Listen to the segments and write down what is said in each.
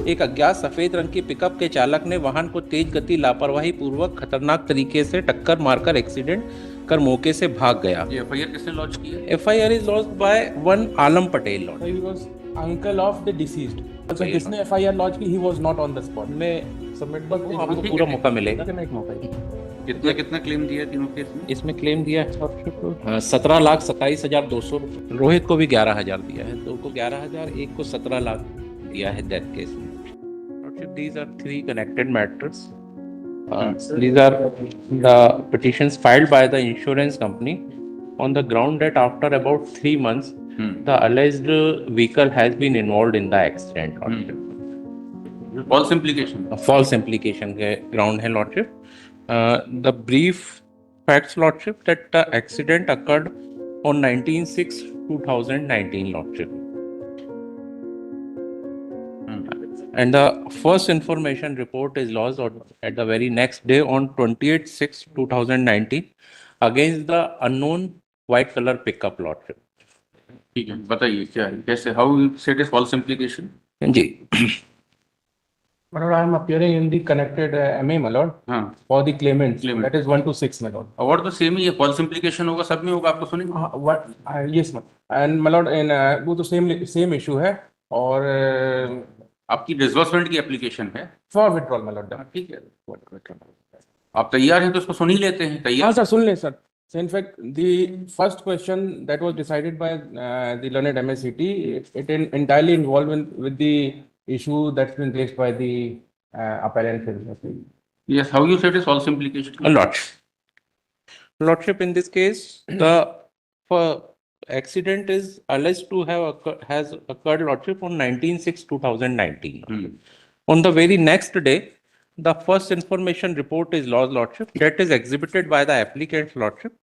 एक अज्ञात सफेद रंग की पिकअप के चालक ने वाहन को तेज गति लापरवाही पूर्वक खतरनाक तरीके से टक्कर मारकर एक्सीडेंट कर मौके से भाग गया। ये एफआईआर किसने लॉन्च की है? FIR is launched by one Alam Patel Lord. He was uncle of the deceased. अच्छा किसने FIR लॉन्च की? He was not on the spot. मैं सबमिट कर दूं? आपको ठीक पूरा है। मौका मिलेगा। ठीक है ना, एक मौका ही। कितना कितना क्लेम दिया है तीनों केस में? इसमें क्लेम दिया है 17,27,200 रुपये। रोहित को भी 11,000 दिया है, दो को 11,000, एक को 17 लाख दिया है डेथ केस में। These are three connected matters. These are the petitions filed by the insurance company on the ground that after about 3 months, the alleged vehicle has been involved in the accident. False implication. False implication के ground है lordship. The brief facts lordship that the accident occurred on 19/6/2019 lordship. And the first information report is lodged at the very next day on 28/6/2019 against the unknown white color pickup lordship. ठीक है, बताइए क्या है, कैसे, how you said is false implication? जी, My lord, I am appearing in the connected MA, my lord, हाँ, for the claimant. Claimant. That is 1 to 6, my lord. Award तो same ही है, फॉल्स इम्प्लीकेशन होगा, सब में होगा, आपको सुनेंगे। What? Yes, my. And my lord, in वो तो same issue है और आपकी डिसबर्समेंट की एप्लीकेशन है। for withdrawal, my lord. हाँ, ठीक है, आप तैयार हैं तो इसको सुन ही लेते हैं। हाँ तैयार? सर, सुन ले sir. So in fact, the first question that was decided by the learned MSCT, it entirely involved with the issue that's been raised by the appellant. Yes, how you said is false implication? lordship, in this case, the accident is alleged to has occurred lordship on 19/6/2019. On the very next day, the first information report is lodged lordship that is exhibited by the applicant lordship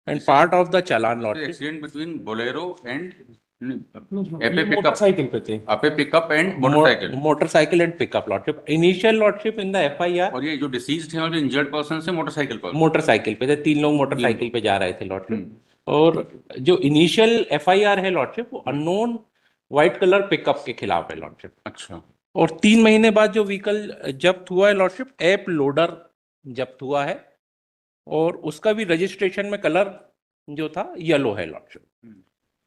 and part of the challan lordship. Accident between Bolero and ये motorcycle पे थे. Ape pickup and motorcycle. Motorcycle and pickup lordship. Initial lordship in the FIR और ये जो deceased है और जो injured person है मोटरसाइकिल पर। मोटरसाइकिल पे थे, 3 लोग मोटरसाइकिल पे जा रहे थे लॉर्डशिप। और जो इनिशियल एफआईआर है लॉर्डशिप वो अननोन व्हाइट कलर पिकअप के खिलाफ है लॉर्डशिप। अच्छा, और 3 महीने बाद जो व्हीकल जब्त हुआ है लॉर्डशिप, एप लोडर जब्त हुआ है और उसका भी रजिस्ट्रेशन में कलर जो था येलो है लॉर्डशिप।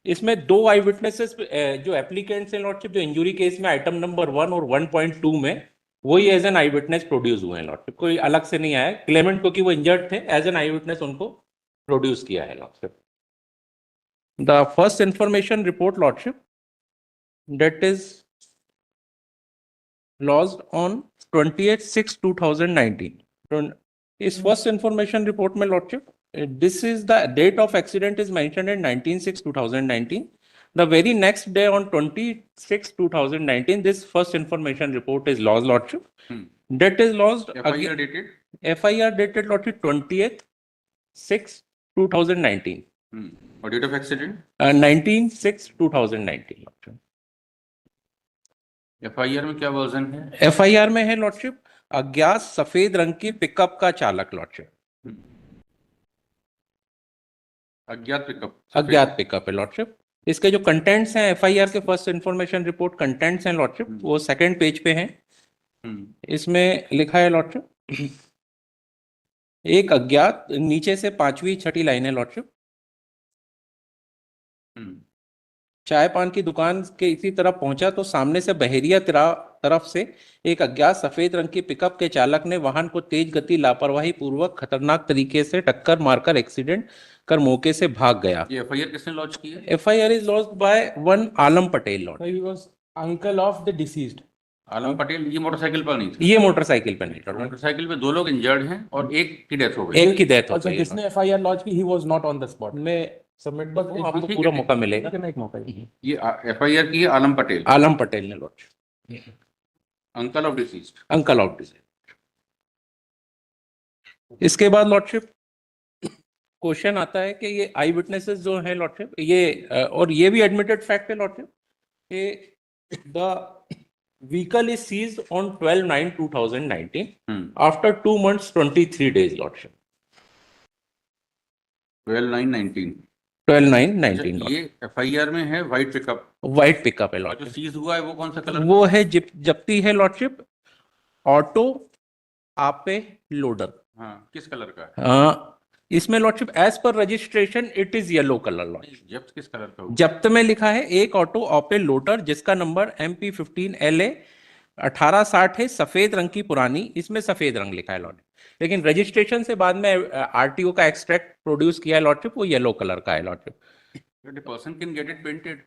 इसमें 2 आई विटनेसेस जो एप्लीकेंट्स हैं लॉर्डशिप, जो इंजुरी केस में आइटम नंबर 1 और 1.2 में वही as an eye witness produce हुए हैं लॉर्डशिप, कोई अलग से नहीं आया। क्लेमेंट क्योंकि वो इंजर्ड थे, एज एन आई विटनेस उनको प्रोड्यूस किया है lordship. The first information report lordship that is lodged on 28/6/2019. इस फर्स्ट इंफॉर्मेशन रिपोर्ट में lordship, this is the date of accident is mentioned in 19/6/2019. The very next day on 26/2019, this first information report is lodged lordship. That is lodged FIR dated? FIR dated lordship 20th/6/2019. और date of accident? 19/6/2019 lordship. FIR में क्या version है? FIR में है lordship अज्ञात सफेद रंग की पिकअप का चालक लॉर्डशिप। अज्ञात पिकअप, अज्ञात पिकअप है लॉर्डशिप। इसके जो कंटेंट्स हैं एफआईआर के फर्स्ट इंफॉर्मेशन रिपोर्ट कंटेंट्स हैं लॉर्डशिप, वो सेकंड पेज पे हैं। इसमें लिखा है लॉर्डशिप, एक अज्ञात, नीचे से 5वीं 6ठी लाइन है लॉर्डशिप, चाय पान की दुकान के इसी तरफ पहुंचा तो सामने से बहरिया तरफ से एक अज्ञात सफेद रंग की पिकअप के चालक ने वाहन को तेज गति लापरवाही पूर्वक खतरनाक तरीके से टक्कर मारकर एक्सीडेंट कर मौके से भाग गया। ये एफआईआर किसने लॉन्च की है? FIR is launched by one Alam Patel Lord. He was uncle of the deceased. आलम पटेल, ये मोटरसाइकिल पर नहीं था? ये मोटरसाइकिल पर नहीं था। मोटरसाइकिल पे 2 लोग इंजर्ड हैं और एक की डेथ हो गई। एक की डेथ हो अच्छा गई। किसने FIR लॉन्च की? He was not on the spot. मैं सबमिट कर दूं? आपको ठीक पूरा है, मौका मिलेगा। ठीक है ना, एक मौका ही। ये एफआईआर की है आलम पटेल, आलम पटेल ने launch, uncle of deceased. Uncle of disease. इसके बाद लॉर्डशिप क्वेश्चन आता है कि ये आई विटनेसेस जो है लॉर्डशिप, ये और ये भी एडमिटेड फैक्ट है लॉर्डशिप कि the vehicle is seized on 12/9/2019 after 2 months 23 days lordship. 12/9/19 12/9/19 ये FIR में है व्हाइट पिकअप, व्हाइट पिकअप है और जो लॉर्डशिप। सीज हुआ है वो कौन सा कलर? वो है जप्ती है लॉर्डशिप ऑटो आपे लोडर। हाँ, किस कलर का है? इसमें lordship as per registration it is yellow colour lordship. जब्त किस कलर का हुआ? जब्त में लिखा है एक ऑटो ऑपे लोडर जिसका नंबर MP15LA 1860 है, सफेद रंग की पुरानी, इसमें सफेद रंग लिखा है लॉर्डशिप। लेकिन रजिस्ट्रेशन से बाद में RTO का एक्सट्रैक्ट प्रोड्यूस किया है लॉर्डशिप, वो येलो कलर का है lordship. But a person can get it painted.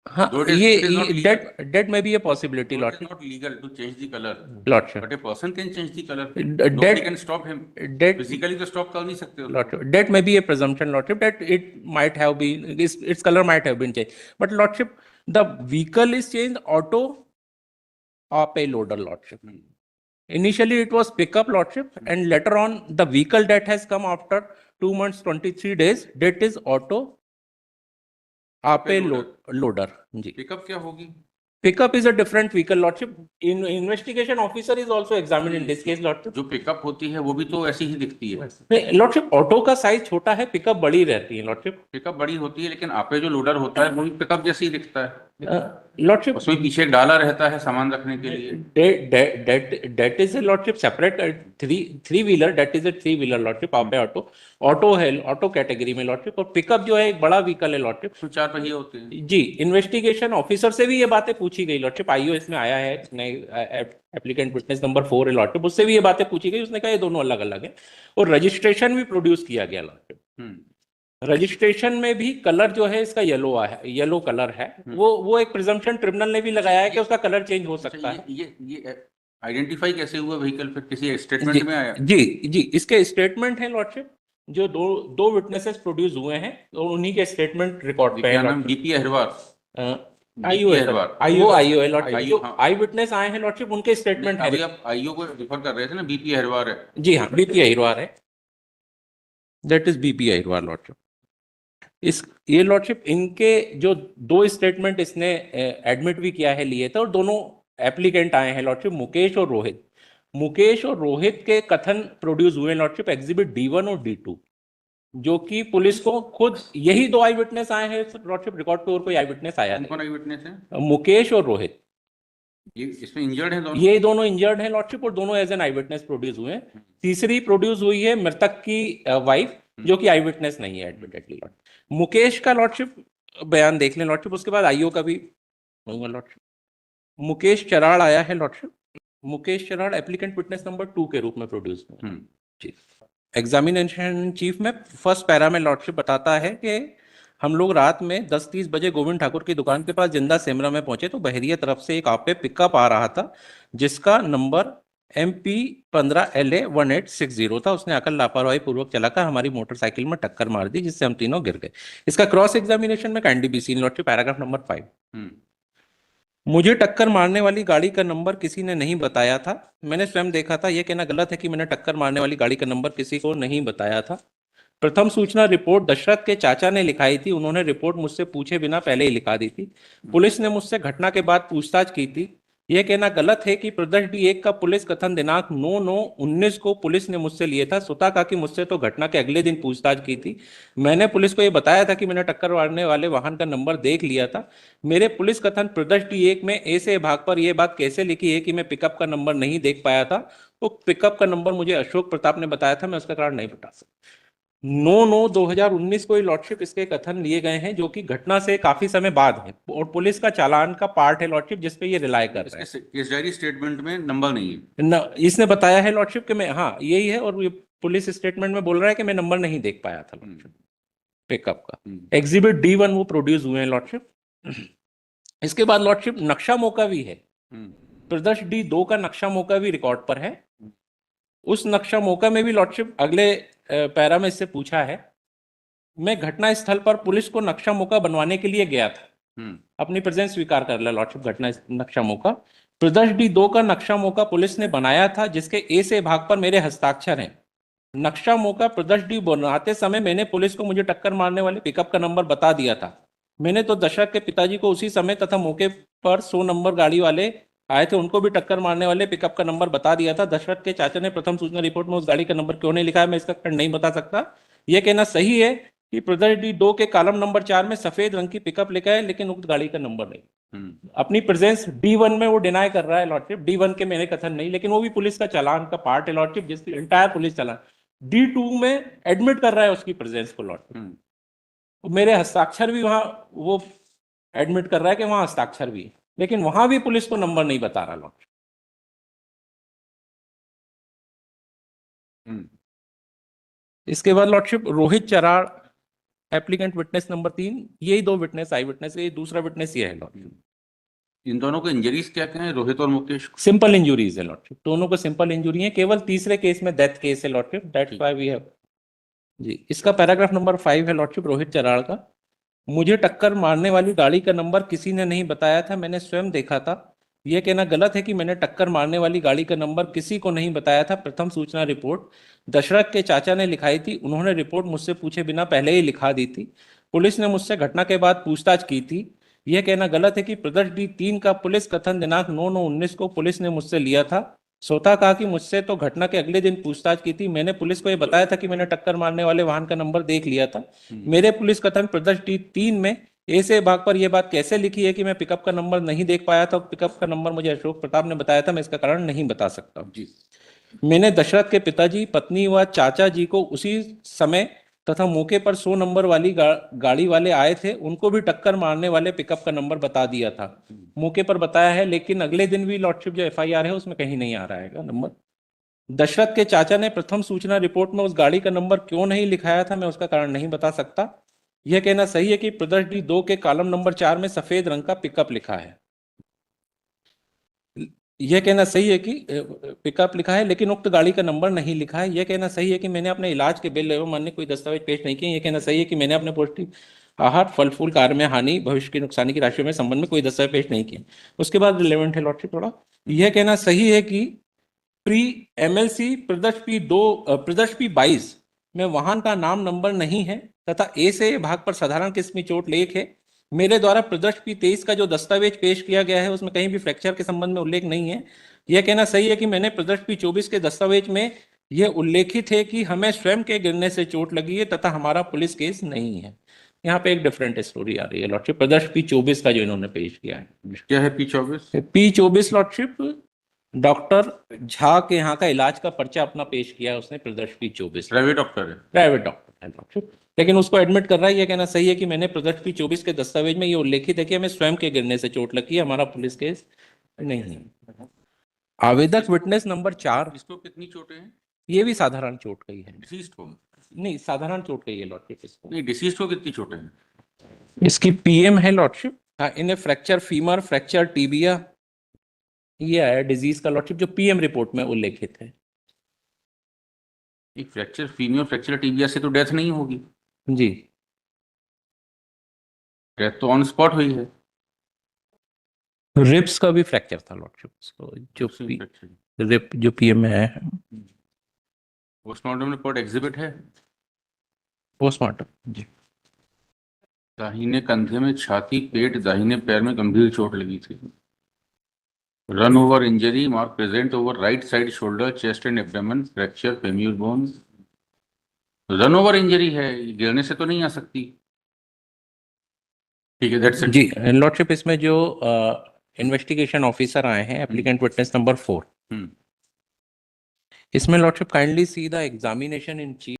हाँ, Though it is not legal. that may be a possibility Though it is lordship not legal to change the color, lordship but a person can change the color. that Nobody can stop him. that Physically तो stop कर नहीं सकते उसको। lordship that may be a presumption lordship that it might have been its color might have been changed, but lordship the vehicle is changed auto up a loader lordship. Initially it was pickup lordship and later on the vehicle that has come after 2 months 23 days that is auto up a loader जी। Pickup क्या होगी? Pickup is a different vehicle, lordship. Investigation officer is also examined in this case, lordship. जो pickup होती है वो भी तो ऐसी ही दिखती है। नहीं, lordship, ऑटो का साइज छोटा है, पिकअप बड़ी रहती है, lordship. पिकअप बड़ी होती है लेकिन आपे जो लोडर होता है वो भी पिकअप जैसे ही दिखता है। Lordship, उसमें पीछे एक डाला रहता है सामान रखने के लिए। that is a lordship separate three wheeler. That is a 3-wheeler lordship. आपे ऑटो है, ऑटो कैटेगरी में lordship, और पिकअप जो है एक बड़ा व्हीकल है lordship. उसमें 4 पहिए होते हैं। जी, इन्वेस्टिगेशन ऑफिसर से भी ये बातें पूछी गई लॉर्डशिप। आईओ इसमें आया है, एप्लीकेंट विटनेस नंबर 4 है लॉर्डशिप, उससे भी ये बातें पूछी गई। उसने कहा ये दोनों अलग अलग है, और रजिस्ट्रेशन भी प्रोड्यूस किया गया लॉर्डशिप। रजिस्ट्रेशन में भी कलर जो है इसका येलो कलर है। वो एक प्रिजम्पशन ट्रिब्यूनल ने भी लगाया है कि उसका कलर चेंज हो सकता है। ये आइडेंटिफाई कैसे हुआ व्हीकल? फिर किसी स्टेटमेंट में आया? जी, इसके स्टेटमेंट है लॉर्डशिप, जो दो विटनेसेस प्रोड्यूस हुए हैं और उन्हीं के स्टेटमेंट रिकॉर्ड पे है। नाम BP अहिरवार। आईओ है लॉर्डशिप। आई विटनेस आए हैं लॉर्डशिप, उनके स्टेटमेंट है। अभी आप आईओ को रिफर कर रहे थे ना, BP अहिरवार है। जी हाँ, BP अहिरवार है, that is BP Ahirwar lordship. ये लॉर्डशिप इनके जो 2 स्टेटमेंट इसने एडमिट भी किया है, लिए थे, और दोनों एप्लीकेंट आए हैं लॉर्डशिप, मुकेश और रोहित के कथन प्रोड्यूस हुए लॉर्डशिप, एग्जिबिट D1 और D2, जो कि पुलिस को खुद यही 2 आई विटनेस आए हैं लॉर्डशिप। रिकॉर्ड पे और कोई आई विटनेस आया नहीं। कौन आई विटनेस है? मुकेश और रोहित, ये इसमें इंजर्ड है दोनों? ये दोनों इंजर्ड हैं लॉर्डशिप, और दोनों as an eye witness produce हुए हैं। तीसरी प्रोड्यूस हुई है मृतक की वाइफ, जो कि आई विटनेस नहीं है एडमिटेडली लॉर्डशिप। मुकेश का लॉर्डशिप बयान देख लें लॉर्डशिप, उसके बाद आईओ का भी होगा लॉर्डशिप। मुकेश चराड़ आया है lordship. Mukesh Charad applicant witness number 2 के रूप में प्रोड्यूस हुए जी। एग्जामिनेशन चीफ में फर्स्ट पैरा में लॉर्डशिप बताता है कि हम लोग रात में 10:30 बजे गोविंद ठाकुर की दुकान के पास जिंदा सेमरा में पहुंचे तो बहरिया तरफ से एक आपे पिकअप आ रहा था जिसका नंबर MP15LA 1860 था। उसने आकर लापरवाही पूर्वक चलाकर हमारी मोटरसाइकिल में टक्कर मार दी, जिससे हम तीनों गिर गए। इसका क्रॉस एग्जामिनेशन में candy be seen lordship, paragraph number 5। मुझे टक्कर मारने वाली गाड़ी का नंबर किसी ने नहीं बताया था, मैंने स्वयं देखा था। यह कहना गलत है कि मैंने टक्कर मारने वाली गाड़ी का नंबर किसी को नहीं बताया था। प्रथम सूचना रिपोर्ट दशरथ के चाचा ने लिखाई थी, उन्होंने रिपोर्ट मुझसे पूछे बिना पहले ही लिखा दी थी। पुलिस ने मुझसे घटना के बाद पूछताछ की थी। यह कहना गलत है कि प्रदेश D1 का पुलिस कथन दिनांक 9/9/19 को पुलिस ने मुझसे लिए था। सुता का कि मुझसे तो घटना के अगले दिन पूछताछ की थी। मैंने पुलिस को यह बताया था कि मैंने टक्कर मारने वाले वाहन का नंबर देख लिया था। मेरे पुलिस कथन प्रदेश D1 में ए से भाग पर यह बात कैसे लिखी है कि मैं पिकअप का नंबर नहीं देख पाया था, तो पिकअप का नंबर मुझे अशोक प्रताप ने बताया था, मैं उसका कारण नहीं बता सकता। 9/9/2019 को लॉर्डशिप इसके कथन लिए गए हैं, जो कि घटना से काफी समय बाद है, और पुलिस का चालान का पार्ट है लॉर्डशिप, जिसपे ये रिलाय कर रहे हैं। केस डायरी स्टेटमेंट में नंबर नहीं है इसने बताया है लॉर्डशिप कि मैं, हाँ यही है, और ये पुलिस स्टेटमेंट में बोल रहा है कि मैं नंबर नहीं देख पाया था लॉर्डशिप पिकअप का। एग्जिबिट D1 वो प्रोड्यूस हुए हैं लॉर्डशिप। इसके बाद लॉर्डशिप नक्शा मौका भी है, प्रदर्श D2 का नक्शा मौका भी रिकॉर्ड पर है। उस नक्शा मौका में भी लॉर्डशिप अगले पैरा में इससे पूछा है, मैं घटना स्थल पर पुलिस को नक्शा मौका बनवाने के लिए गया था। अपनी प्रेजेंस स्वीकार कर लिया लॉर्डशिप, घटना नक्शा मौका प्रदर्श D2 का नक्शा मौका पुलिस ने बनाया था, जिसके ए से भाग पर मेरे हस्ताक्षर हैं। नक्शा मौका प्रदर्श D बनाते समय मैंने पुलिस को मुझे टक्कर मारने वाले पिकअप का नंबर बता दिया था। मैंने तो दशरथ के पिताजी को उसी समय तथा मौके पर 100 नंबर गाड़ी वाले आए थे, उनको भी टक्कर मारने वाले पिकअप का नंबर बता दिया था। दशरथ के चाचा ने प्रथम सूचना रिपोर्ट में उस गाड़ी का नंबर क्यों नहीं लिखा है, मैं इसका कारण नहीं बता सकता। यह कहना सही है कि प्रदर्श डी 2 के कॉलम नंबर 4 में सफेद रंग की पिकअप लिखा है लेकिन उक्त गाड़ी का नंबर नहीं। अपनी प्रेजेंस D1 में वो डिनाई कर रहा है लॉर्डशिप, D1 के मैंने कथन नहीं, लेकिन वो भी पुलिस का चालान का पार्ट है लॉर्डशिप, जिसकी इंटायर पुलिस चालान D2 में एडमिट कर रहा है उसकी प्रेजेंस को लॉर्डशिप। मेरे हस्ताक्षर भी वहां वो एडमिट कर रहा है कि वहां हस्ताक्षर भी है, लेकिन वहां भी पुलिस को नंबर नहीं बता रहा लॉर्डशिप। इसके बाद lordship Rohit Charad applicant witness number 3, यही दो विटनेस आई विटनेस, ये दूसरा विटनेस ये है लॉर्डशिप। इन दोनों को इंजरीज क्या क्या है, रोहित और मुकेश को? सिंपल इंजुरीज है लॉर्डशिप, दोनों को सिंपल इंजुरी है, केवल तीसरे केस में डेथ केस है lordship, that's why we have जी। इसका पैराग्राफ नंबर 5 है लॉर्डशिप रोहित चराड़ का। मुझे टक्कर मारने वाली गाड़ी का नंबर किसी ने नहीं बताया था, मैंने स्वयं देखा था। यह कहना गलत है कि मैंने टक्कर मारने वाली गाड़ी का नंबर किसी को नहीं बताया था। प्रथम सूचना रिपोर्ट दशरथ के चाचा ने लिखाई थी, उन्होंने रिपोर्ट मुझसे पूछे बिना पहले ही लिखा दी थी। पुलिस ने मुझसे घटना के बाद पूछताछ की थी। यह कहना गलत है कि प्रदर्श D3 का पुलिस कथन दिनांक 9/9/19 को पुलिस ने मुझसे लिया था। स्वतः कहा कि मुझसे तो घटना के अगले दिन पूछताछ की थी, मैंने पुलिस को यह बताया था कि मैंने टक्कर मारने वाले वाहन का नंबर देख लिया था। मेरे पुलिस कथन प्रदर्श D3 में ए से भाग पर यह बात कैसे लिखी है कि मैं पिकअप का नंबर नहीं देख पाया था, पिकअप का नंबर मुझे अशोक प्रताप ने बताया था, मैं इसका कारण नहीं बता सकता जी। मैंने दशरथ के पिताजी, पत्नी व चाचा जी को उसी समय तथा मौके पर 100 नंबर वाली गाड़ी वाले आए थे, उनको भी टक्कर मारने वाले पिकअप का नंबर बता दिया था, मौके पर बताया है, लेकिन अगले दिन भी लॉर्डशिप जो FIR है उसमें कहीं नहीं आ रहा है नंबर। दशरथ के चाचा ने प्रथम सूचना रिपोर्ट में उस गाड़ी का नंबर क्यों नहीं लिखाया था, मैं उसका कारण नहीं बता सकता। यह कहना सही है कि प्रदर्श D2 के कॉलम नंबर 4 में सफेद रंग का पिकअप लिखा है। यह कहना सही है कि पिकअप लिखा है लेकिन उक्त गाड़ी का नंबर नहीं लिखा है। यह कहना सही है कि मैंने अपने इलाज के बिल एवं अन्य कोई दस्तावेज पेश नहीं किए। यह कहना सही है कि मैंने अपने पौष्टिक आहार, फल फूल, कार्य में हानि, भविष्य की नुकसानी की राशियों में संबंध में कोई दस्तावेज पेश नहीं किए। उसके बाद रिलेवेंट है लॉर्डशिप थोड़ा। यह कहना सही है कि प्री MLC प्रदर्श P22 में वाहन का नाम नंबर नहीं है तथा ए से भाग पर साधारण किस्म की चोट लेख है। मेरे द्वारा प्रदर्श P23 का जो दस्तावेज पेश किया गया है उसमें कहीं भी फ्रैक्चर के संबंध में उल्लेख नहीं है। यह कहना सही है कि मैंने प्रदर्श P24 के दस्तावेज में यह उल्लेखित है कि हमें स्वयं के गिरने से चोट लगी है तथा हमारा पुलिस केस नहीं है। यहाँ पे एक डिफरेंट स्टोरी आ रही है लॉर्डशिप, प्रदर्श P24 का जो इन्होंने पेश किया है। क्या है P24? P24 lordship doctor Jha के यहाँ का इलाज का पर्चा अपना पेश किया है उसने, प्रदर्श P24 प्राइवेट डॉक्टर है? प्राइवेट डॉक्टर है लॉर्डशिप, लेकिन उसको एडमिट कर रहा है। यह कहना सही है कि मैंने प्रदर्श P24 के दस्तावेज में ये उल्लेखित है कि हमें स्वयं के गिरने से चोट लगी है, हमारा पुलिस केस नहीं है। आवेदक विटनेस नंबर 4, इसको कितनी चोटें हैं? ये भी साधारण चोट गई है, डिसीज्ड को? नहीं साधारण चोट गई है लॉर्डशिप इसको। नहीं, डिसीज्ड को कितनी चोटें हैं? इसकी PM है लॉर्डशिप, हाँ, इन्हें फ्रैक्चर फीमर, फ्रैक्चर टीबिया, ये है डिजीज का लॉर्डशिप जो PM रिपोर्ट में उल्लेखित है। एक फ्रैक्चर फीमियर, फ्रैक्चर टीबिया से तो डेथ नहीं होगी जी, डेथ तो ऑन स्पॉट हुई है। रिब्स का भी फ्रैक्चर था लॉर्डशिप उसको, रिप जो PM में है। पोस्टमार्टम रिपोर्ट एग्जिबिट है? पोस्टमार्टम जी। दाहिने कंधे में छाती, पेट, दाहिने पैर में गंभीर चोट लगी थी। Run over injury mark present over right side shoulder, chest and abdomen, fracture femur bone. Run over injury है, गिरने से तो नहीं आ सकती। ठीक है, दैट्स इट जी लॉर्डशिप। इसमें जो इन्वेस्टिगेशन ऑफिसर आए हैं, एप्लीकेंट विटनेस नंबर 4, इसमें lordship kindly see the examination in chief